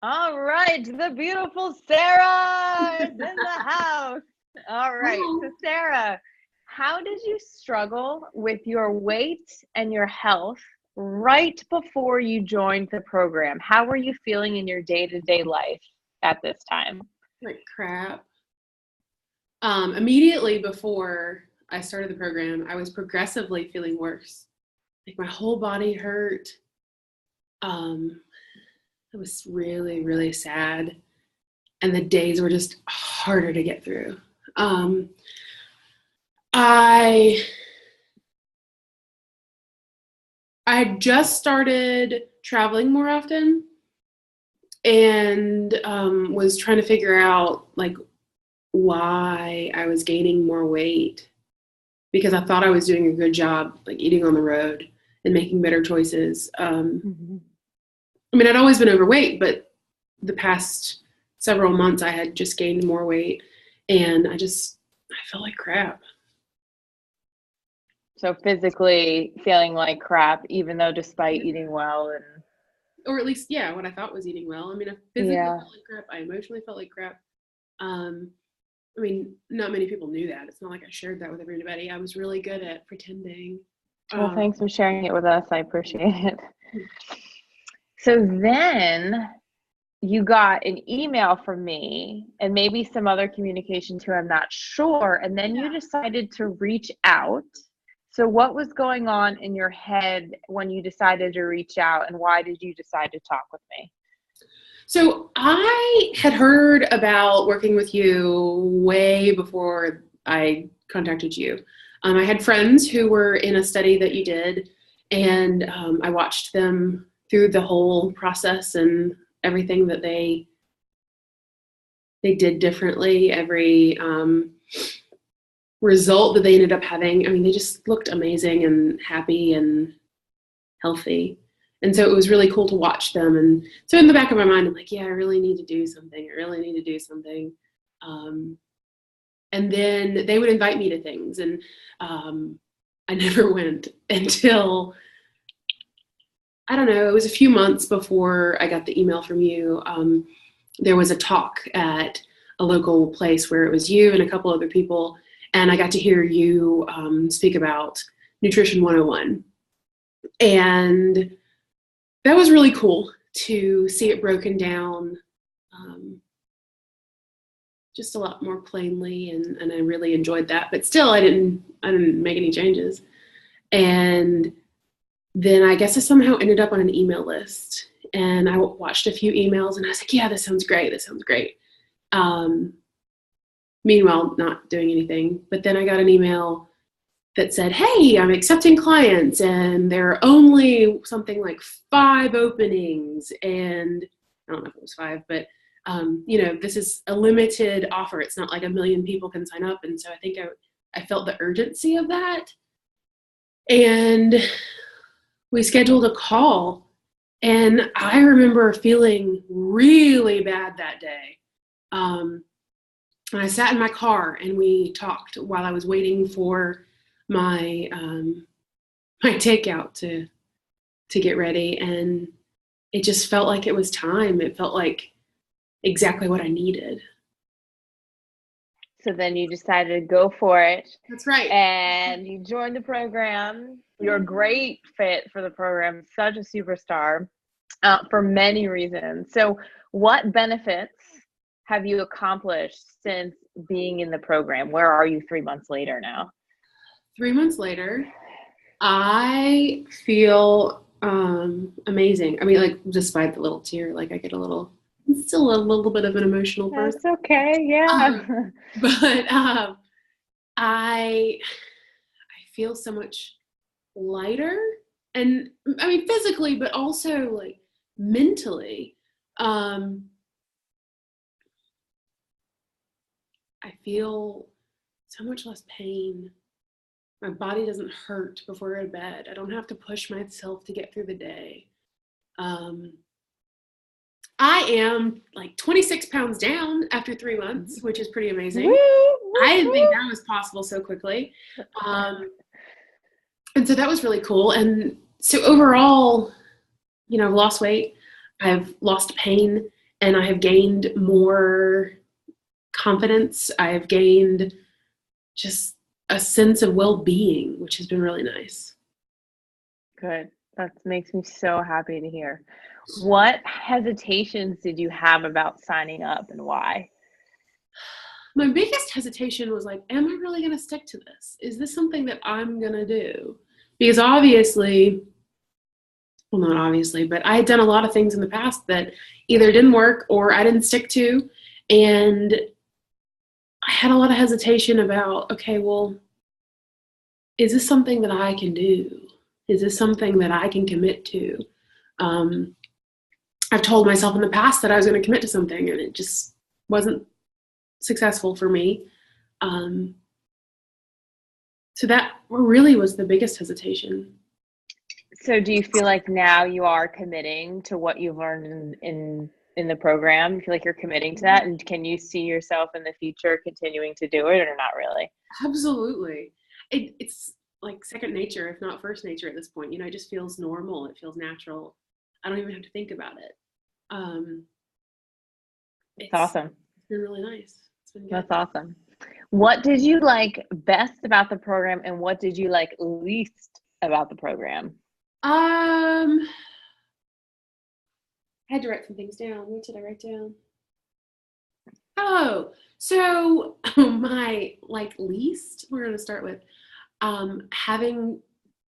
All right, the beautiful Sarah is in the house. All right, Hello. so Sarah, how did you struggle with your weight and your health right before you joined the program? How were you feeling in your day-to-day life at this time? Like crap. Immediately before I started the program, I was progressively feeling worse. Like my whole body hurt. Um, it was really, really sad. And the days were just harder to get through. Um, I I had just started traveling more often and was trying to figure out like why I was gaining more weight because I thought I was doing a good job like eating on the road and making better choices. Mhm. I mean, I'd always been overweight, but the past several months I had just gained more weight and I felt like crap. So physically feeling like crap, even though despite eating well and Or at least, yeah, what I thought was eating well. I mean, I physically yeah. felt like crap. I emotionally felt like crap. Um, I mean, not many people knew that. It's not like I shared that with everybody. I was really good at pretending. Well, Um, thanks for sharing it with us. I appreciate it. So then you got an email from me and maybe some other communication too, I'm not sure. And then you decided to reach out. So what was going on in your head when you decided to reach out, and why did you decide to talk with me? so I had heard about working with you way before I contacted you. I had friends who were in a study that you did, and I watched them through the whole process and everything that they did differently. Every result that they ended up having. I mean, they just looked amazing and happy and healthy. And so it was really cool to watch them. And so in the back of my mind, I'm like, yeah, I really need to do something. I really need to do something. Um, and then they would invite me to things. And I never went until, I don't know, it was a few months before I got the email from you. There was a talk at a local place where it was you and a couple other people. And I got to hear you speak about Nutrition 101. And that was really cool to see it broken down um, just a lot more plainly. And I really enjoyed that. But still, I didn't make any changes. And then I guess I somehow ended up on an email list. And I watched a few emails and I was like, yeah, this sounds great. This sounds great. Um, Meanwhile, not doing anything. But then I got an email that said, hey, I'm accepting clients and there are only something like 5 openings. And I don't know if it was 5, but this is a limited offer. It's not like a million people can sign up. And so I think I felt the urgency of that. And we scheduled a call. And I remember feeling really bad that day. And I sat in my car and we talked while I was waiting for my my takeout to get ready, and it just felt like it was time. It felt like exactly what I needed. So then you decided to go for it That's right. and you joined the program. You're a great fit for the program, such a superstar for many reasons. So, what benefits have you accomplished since being in the program? Where are you 3 months later now? 3 months later, I feel amazing. I mean, like despite the little tear, like I get still a little bit of an emotional person. That's okay. Yeah. But I feel so much lighter, and I mean physically, but also like mentally. Um, I feel so much less pain. My body doesn't hurt before I go to bed. I don't have to push myself to get through the day. Um, I am like 26 pounds down after 3 months, which is pretty amazing. I didn't think that was possible so quickly. And so that was really cool. And so overall, I've lost weight, I've lost pain, and I have gained more confidence. I have gained just a sense of well-being, which has been really nice. Good. That makes me so happy to hear. What hesitations did you have about signing up and why? My biggest hesitation was like, am I really going to stick to this? Is this something that I'm going to do? Because obviously, well, not obviously, but I had done a lot of things in the past that either didn't work or I didn't stick to. And I had a lot of hesitation about, okay, well, is this something that I can do? Is this something that I can commit to? I've told myself in the past that I was going to commit to something, and it just wasn't successful for me. So that really was the biggest hesitation. So do you feel like now you are committing to what you've learned in the program? You feel like you're committing to that? And can you see yourself in the future continuing to do it or not really? Absolutely. It's like second nature, if not first nature at this point. You know, it just feels normal. It feels natural. I don't even have to think about it. It's awesome. It's been really nice. It's been good. That's awesome. What did you like best about the program and what did you like least about the program? I had to write some things down. What did I write down? Oh, so my like least, we're going to start with having,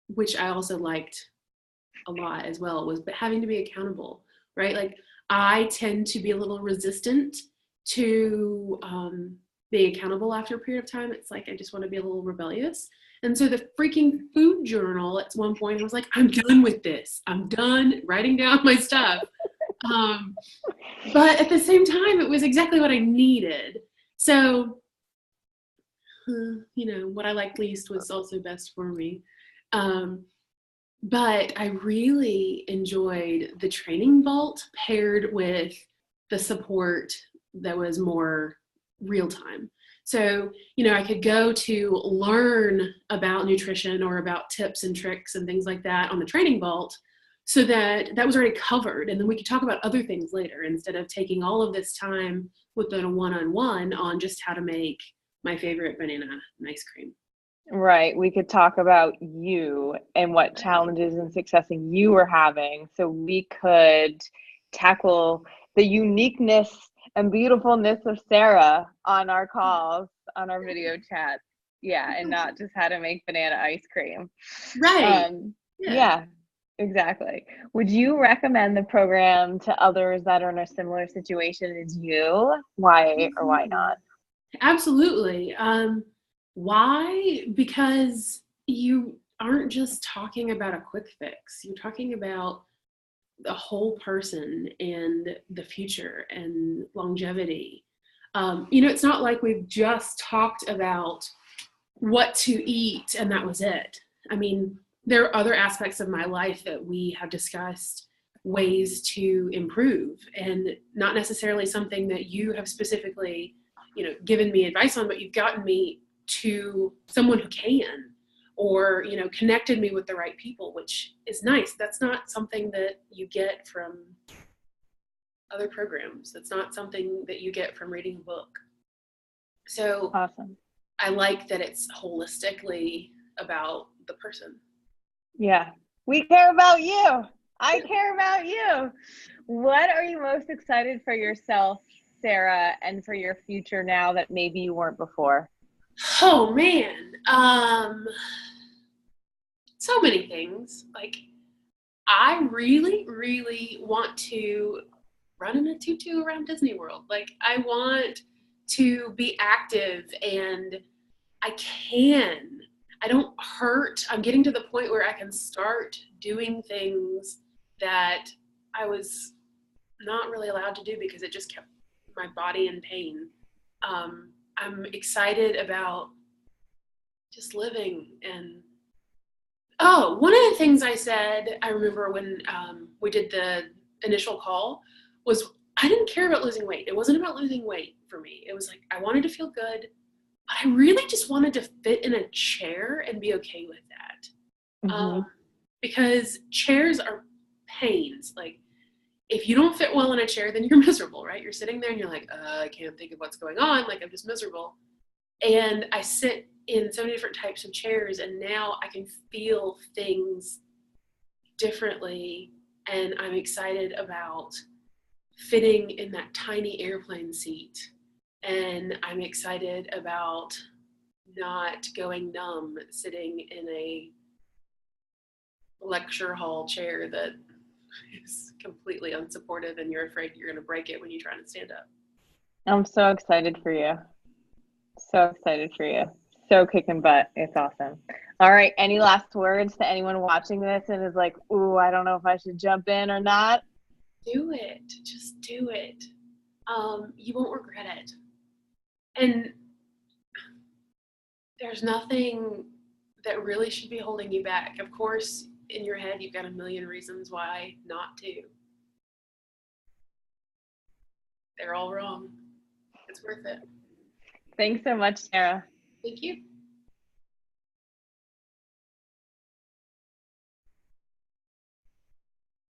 which I also liked a lot as well, was but having to be accountable, right? Like I tend to be a little resistant to being accountable after a period of time. It's like I just want to be a little rebellious. And so the freaking food journal at one point, I was like, I'm done with this. I'm done writing down my stuff. But at the same time, it was exactly what I needed. So, you know, what I liked least was also best for me. But I really enjoyed the training vault paired with the support that was more real time. So, you know, I could go to learn about nutrition or about tips and tricks and things like that on the training vault, so that was already covered. And then we could talk about other things later instead of taking all of this time with a one-on-one on just how to make my favorite banana and ice cream. Right. We could talk about you and what challenges and successes you were having. So we could tackle the uniqueness and beautifulness of Sarah on our calls, on our video chats. Yeah. And not just how to make banana ice cream. Right. Yeah, exactly. Would you recommend the program to others that are in a similar situation as you? Why or why not? Absolutely. Why? Because you aren't just talking about a quick fix. You're talking about the whole person and the future and longevity. You know, it's not like we've just talked about what to eat and that was it. I mean, there are other aspects of my life that we have discussed ways to improve, and not necessarily something that you have specifically, you know, given me advice on, but you've gotten me to someone who can, or, you know, connected me with the right people, which is nice. That's not something that you get from other programs. That's not something that you get from reading a book. So Awesome. I like that it's holistically about the person. Yeah. We care about you. I care about you. What are you most excited for yourself, Sarah, and for your future now that maybe you weren't before? Oh man. So many things. Like, I really, really want to run in a tutu around Disney World. Like, I want to be active, and I don't hurt. I'm getting to the point where I can start doing things that I was not really allowed to do because it just kept my body in pain. I'm excited about just living. And one of the things I said, I remember when we did the initial call, was I didn't care about losing weight. It wasn't about losing weight for me. It was like I wanted to feel good, but I really just wanted to fit in a chair and be okay with that. Mm-hmm. Because chairs are pains. Like, if you don't fit well in a chair, then you're miserable, right? You're sitting there and you're like, I can't think of what's going on. Like, I'm just miserable. And I sit in so many different types of chairs, and now I can feel things differently. And I'm excited about fitting in that tiny airplane seat. And I'm excited about not going numb sitting in a lecture hall chair that is completely unsupportive, and you're afraid you're going to break it when you try to stand up. I'm so excited for you. So excited for you. So kicking butt. It's awesome. All right. Any last words to anyone watching this and is like, ooh, I don't know if I should jump in or not? Do it. Just do it. You won't regret it. And there's nothing that really should be holding you back. Of course, in your head, you've got a million reasons why not to. They're all wrong. It's worth it. Thanks so much, Sarah. Thank you.